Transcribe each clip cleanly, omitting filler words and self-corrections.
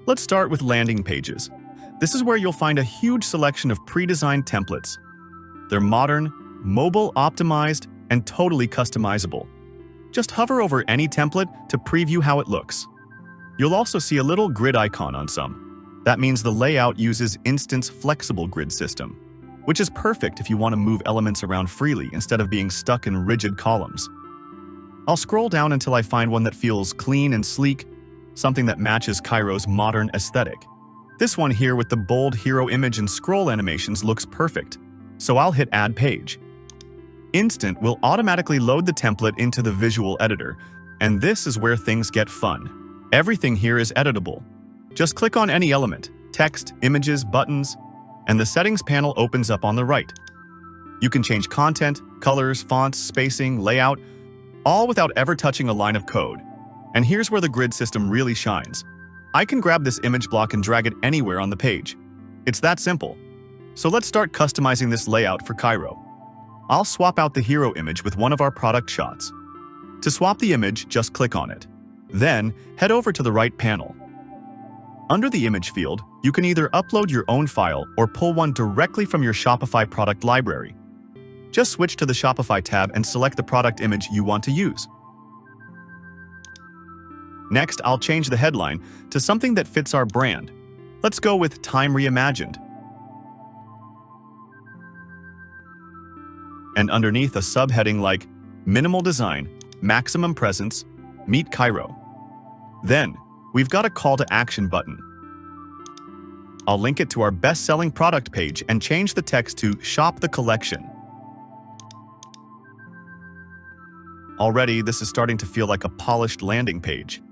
Let's start with landing pages. This is where you'll find a huge selection of pre-designed templates. They're modern, mobile optimized, and totally customizable. Just hover over any template to preview how it looks. You'll also see a little grid icon on some. That means the layout uses Instant's flexible grid system, which is perfect if you want to move elements around freely instead of being stuck in rigid columns. I'll scroll down until I find one that feels clean and sleek, something that matches Cairo's modern aesthetic. This one here with the bold hero image and scroll animations looks perfect, so I'll hit Add Page. Instant will automatically load the template into the visual editor, and this is where things get fun. Everything here is editable. Just click on any element, text, images, buttons, and the settings panel opens up on the right. You can change content, colors, fonts, spacing, layout, all without ever touching a line of code. And here's where the grid system really shines. I can grab this image block and drag it anywhere on the page. It's that simple. So let's start customizing this layout for Cairo. I'll swap out the hero image with one of our product shots. To swap the image, just click on it. Then, head over to the right panel. Under the image field, you can either upload your own file or pull one directly from your Shopify product library. Just switch to the Shopify tab and select the product image you want to use. Next, I'll change the headline to something that fits our brand. Let's go with Time Reimagined. And underneath a subheading like Minimal Design, Maximum Presence, Meet Cairo. Then, we've got a call to action button. I'll link it to our best-selling product page and change the text to Shop the Collection. Already, this is starting to feel like a polished landing page.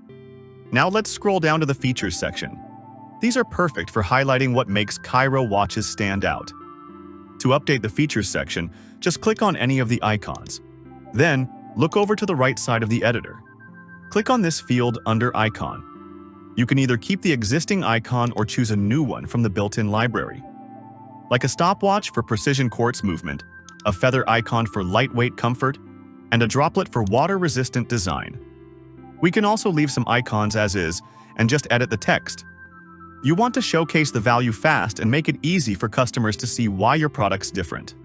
Now let's scroll down to the features section. These are perfect for highlighting what makes Cairo watches stand out. To update the features section, just click on any of the icons. Then, look over to the right side of the editor. Click on this field under Icon. You can either keep the existing icon or choose a new one from the built-in library. Like a stopwatch for precision quartz movement, a feather icon for lightweight comfort, and a droplet for water-resistant design. We can also leave some icons as is and just edit the text. You want to showcase the value fast and make it easy for customers to see why your product's different.